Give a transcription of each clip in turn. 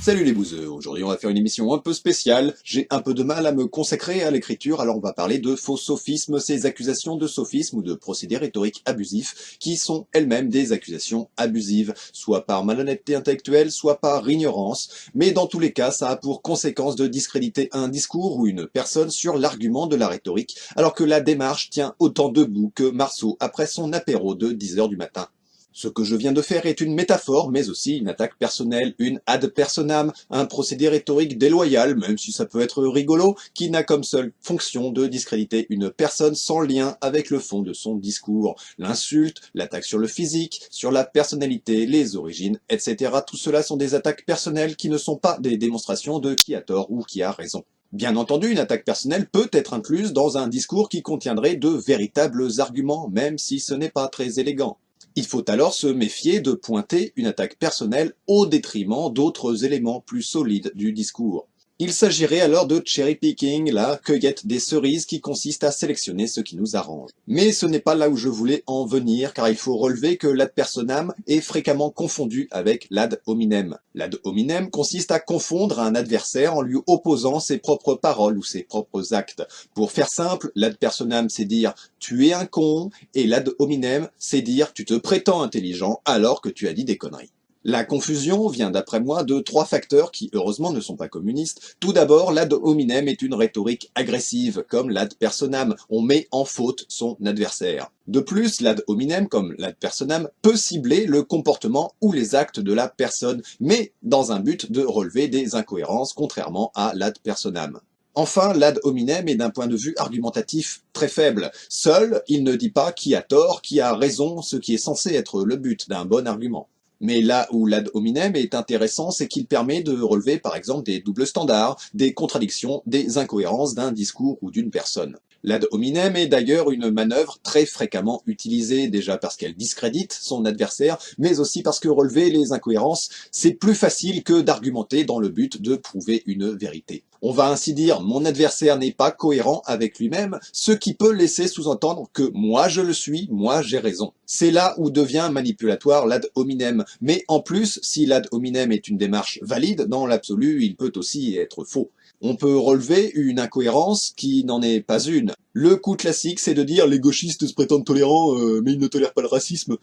Salut les bouseux, aujourd'hui on va faire une émission un peu spéciale. J'ai un peu de mal à me consacrer à l'écriture, alors on va parler de faux sophismes, ces accusations de sophisme ou de procédés rhétoriques abusifs, qui sont elles-mêmes des accusations abusives, soit par malhonnêteté intellectuelle, soit par ignorance, mais dans tous les cas ça a pour conséquence de discréditer un discours ou une personne sur l'argument de la rhétorique, alors que la démarche tient autant debout que Marceau après son apéro de 10h du matin. Ce que je viens de faire est une métaphore, mais aussi une attaque personnelle, une ad personam, un procédé rhétorique déloyal, même si ça peut être rigolo, qui n'a comme seule fonction de discréditer une personne sans lien avec le fond de son discours. L'insulte, l'attaque sur le physique, sur la personnalité, les origines, etc. Tout cela sont des attaques personnelles qui ne sont pas des démonstrations de qui a tort ou qui a raison. Bien entendu, une attaque personnelle peut être incluse dans un discours qui contiendrait de véritables arguments, même si ce n'est pas très élégant. Il faut alors se méfier de pointer une attaque personnelle au détriment d'autres éléments plus solides du discours. Il s'agirait alors de cherry picking, la cueillette des cerises qui consiste à sélectionner ce qui nous arrange. Mais ce n'est pas là où je voulais en venir, car il faut relever que l'ad personam est fréquemment confondu avec l'ad hominem. L'ad hominem consiste à confondre un adversaire en lui opposant ses propres paroles ou ses propres actes. Pour faire simple, l'ad personam c'est dire « tu es un con » et l'ad hominem c'est dire « tu te prétends intelligent alors que tu as dit des conneries ». La confusion vient d'après moi de trois facteurs qui heureusement ne sont pas communistes. Tout d'abord, l'ad hominem est une rhétorique agressive, comme l'ad personam, on met en faute son adversaire. De plus, l'ad hominem, comme l'ad personam, peut cibler le comportement ou les actes de la personne, mais dans un but de relever des incohérences, contrairement à l'ad personam. Enfin, l'ad hominem est d'un point de vue argumentatif très faible. Seul, il ne dit pas qui a tort, qui a raison, ce qui est censé être le but d'un bon argument. Mais là où l'ad hominem est intéressant, c'est qu'il permet de relever par exemple des doubles standards, des contradictions, des incohérences d'un discours ou d'une personne. L'ad hominem est d'ailleurs une manœuvre très fréquemment utilisée, déjà parce qu'elle discrédite son adversaire, mais aussi parce que relever les incohérences, c'est plus facile que d'argumenter dans le but de prouver une vérité. On va ainsi dire, mon adversaire n'est pas cohérent avec lui-même, ce qui peut laisser sous-entendre que moi je le suis, moi j'ai raison. C'est là où devient manipulatoire l'ad hominem, mais en plus, si l'ad hominem est une démarche valide, dans l'absolu, il peut aussi être faux. On peut relever une incohérence qui n'en est pas une. Le coup classique, c'est de dire les gauchistes se prétendent tolérants, mais ils ne tolèrent pas le racisme.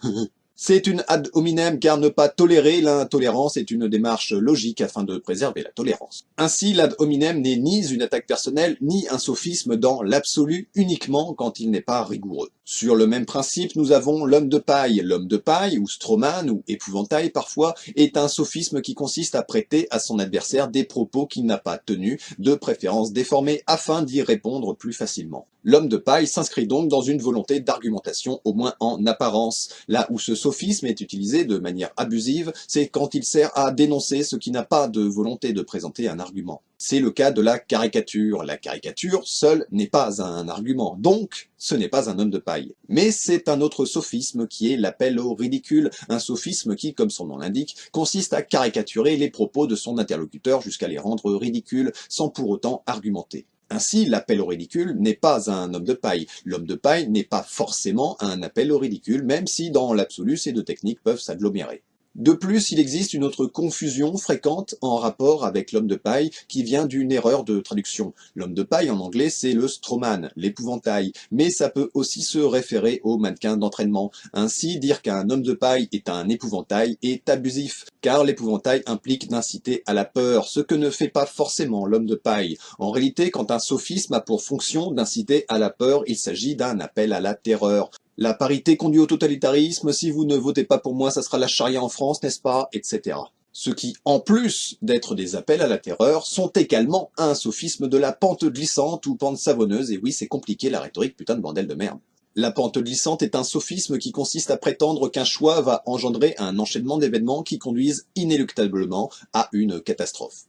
C'est une ad hominem car ne pas tolérer l'intolérance est une démarche logique afin de préserver la tolérance. Ainsi, l'ad hominem n'est ni une attaque personnelle, ni un sophisme dans l'absolu uniquement quand il n'est pas rigoureux. Sur le même principe, nous avons l'homme de paille. L'homme de paille, ou strawman, ou épouvantail parfois, est un sophisme qui consiste à prêter à son adversaire des propos qu'il n'a pas tenus, de préférence déformés, afin d'y répondre plus facilement. L'homme de paille s'inscrit donc dans une volonté d'argumentation, au moins en apparence. Là où ce sophisme est utilisé de manière abusive, c'est quand il sert à dénoncer ce qui n'a pas de volonté de présenter un argument. C'est le cas de la caricature. La caricature, seule, n'est pas un argument, donc ce n'est pas un homme de paille. Mais c'est un autre sophisme qui est l'appel au ridicule, un sophisme qui, comme son nom l'indique, consiste à caricaturer les propos de son interlocuteur jusqu'à les rendre ridicules, sans pour autant argumenter. Ainsi, l'appel au ridicule n'est pas un homme de paille. L'homme de paille n'est pas forcément un appel au ridicule, même si dans l'absolu ces deux techniques peuvent s'agglomérer. De plus, il existe une autre confusion fréquente en rapport avec l'homme de paille qui vient d'une erreur de traduction. L'homme de paille en anglais c'est le strawman, l'épouvantail, mais ça peut aussi se référer au mannequin d'entraînement. Ainsi, dire qu'un homme de paille est un épouvantail est abusif, car l'épouvantail implique d'inciter à la peur, ce que ne fait pas forcément l'homme de paille. En réalité, quand un sophisme a pour fonction d'inciter à la peur, il s'agit d'un appel à la terreur. La parité conduit au totalitarisme, si vous ne votez pas pour moi, ça sera la charia en France, n'est-ce pas, etc. Ce qui, en plus d'être des appels à la terreur, sont également un sophisme de la pente glissante ou pente savonneuse, et oui, c'est compliqué la rhétorique, putain de bordel de merde. La pente glissante est un sophisme qui consiste à prétendre qu'un choix va engendrer un enchaînement d'événements qui conduisent inéluctablement à une catastrophe.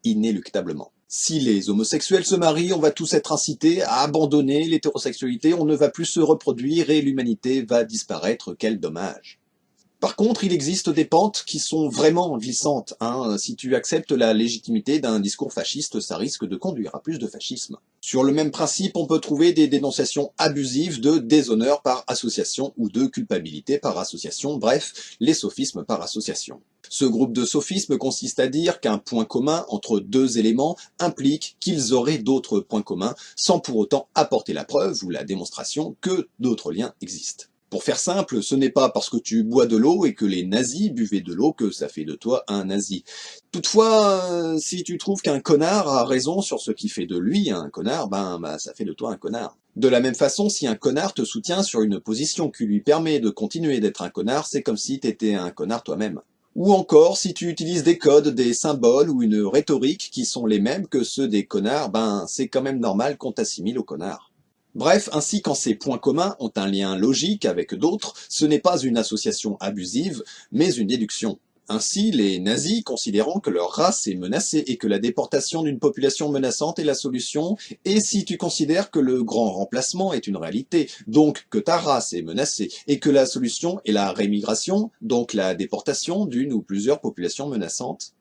Inéluctablement. Si les homosexuels se marient, on va tous être incités à abandonner l'hétérosexualité, on ne va plus se reproduire et l'humanité va disparaître, quel dommage. Par contre, il existe des pentes qui sont vraiment glissantes. Si tu acceptes la légitimité d'un discours fasciste, ça risque de conduire à plus de fascisme. Sur le même principe, on peut trouver des dénonciations abusives de déshonneur par association ou de culpabilité par association, bref, les sophismes par association. Ce groupe de sophismes consiste à dire qu'un point commun entre deux éléments implique qu'ils auraient d'autres points communs, sans pour autant apporter la preuve ou la démonstration que d'autres liens existent. Pour faire simple, ce n'est pas parce que tu bois de l'eau et que les nazis buvaient de l'eau que ça fait de toi un nazi. Toutefois, si tu trouves qu'un connard a raison sur ce qui fait de lui un connard, ça fait de toi un connard. De la même façon, si un connard te soutient sur une position qui lui permet de continuer d'être un connard, c'est comme si t'étais un connard toi-même. Ou encore, si tu utilises des codes, des symboles ou une rhétorique qui sont les mêmes que ceux des connards, c'est quand même normal qu'on t'assimile aux connards. Bref, ainsi quand ces points communs ont un lien logique avec d'autres, ce n'est pas une association abusive, mais une déduction. Ainsi, les nazis, considérant que leur race est menacée et que la déportation d'une population menaçante est la solution, et si tu considères que le grand remplacement est une réalité, donc que ta race est menacée, et que la solution est la rémigration, donc la déportation d'une ou plusieurs populations menaçantes,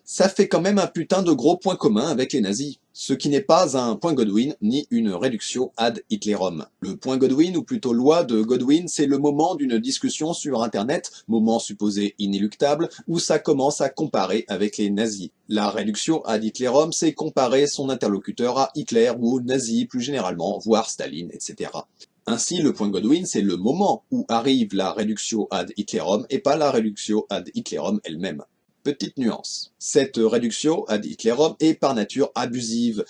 ça fait quand même un putain de gros point commun avec les nazis. Ce qui n'est pas un point Godwin, ni une réductio ad Hitlerum. Le point Godwin, ou plutôt loi de Godwin, c'est le moment d'une discussion sur Internet, moment supposé inéluctable, où ça commence à comparer avec les nazis. La réductio ad Hitlerum, c'est comparer son interlocuteur à Hitler ou aux nazis plus généralement, voire Staline, etc. Ainsi, le point Godwin, c'est le moment où arrive la réductio ad Hitlerum et pas la réductio ad Hitlerum elle-même. Petite nuance, cette réductio ad Hitlerum est par nature abusive.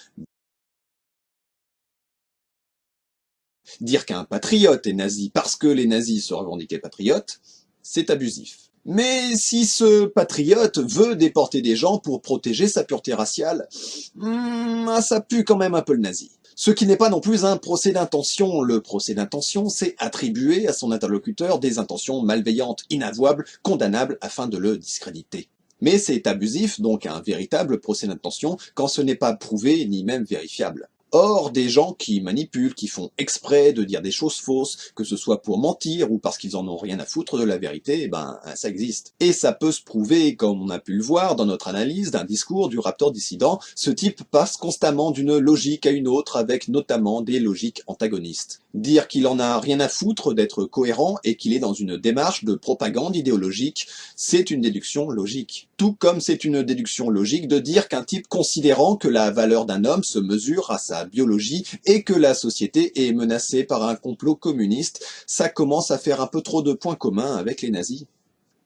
Dire qu'un patriote est nazi parce que les nazis se revendiquaient patriotes, c'est abusif. Mais si ce patriote veut déporter des gens pour protéger sa pureté raciale, ça pue quand même un peu le nazi. Ce qui n'est pas non plus un procès d'intention. Le procès d'intention, c'est attribuer à son interlocuteur des intentions malveillantes, inavouables, condamnables afin de le discréditer. Mais c'est abusif, donc un véritable procès d'intention, quand ce n'est pas prouvé ni même vérifiable. Or, des gens qui manipulent, qui font exprès de dire des choses fausses, que ce soit pour mentir ou parce qu'ils en ont rien à foutre de la vérité, ça existe. Et ça peut se prouver, comme on a pu le voir dans notre analyse d'un discours du Raptor dissident, ce type passe constamment d'une logique à une autre avec notamment des logiques antagonistes. Dire qu'il en a rien à foutre d'être cohérent et qu'il est dans une démarche de propagande idéologique, c'est une déduction logique. Tout comme c'est une déduction logique de dire qu'un type considérant que la valeur d'un homme se mesure à sa biologie et que la société est menacée par un complot communiste, ça commence à faire un peu trop de points communs avec les nazis.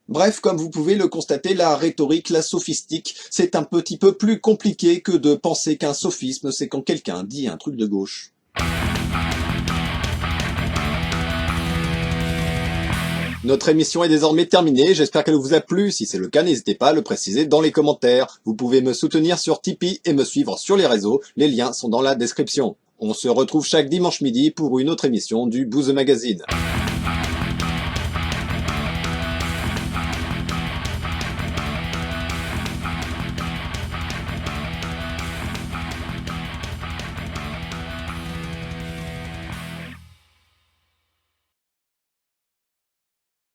Bref, comme vous pouvez le constater, la rhétorique, la sophistique, c'est un petit peu plus compliqué que de penser qu'un sophisme, c'est quand quelqu'un dit un truc de gauche. Notre émission est désormais terminée, j'espère qu'elle vous a plu. Si c'est le cas, n'hésitez pas à le préciser dans les commentaires. Vous pouvez me soutenir sur Tipeee et me suivre sur les réseaux, les liens sont dans la description. On se retrouve chaque dimanche midi pour une autre émission du Booze Magazine.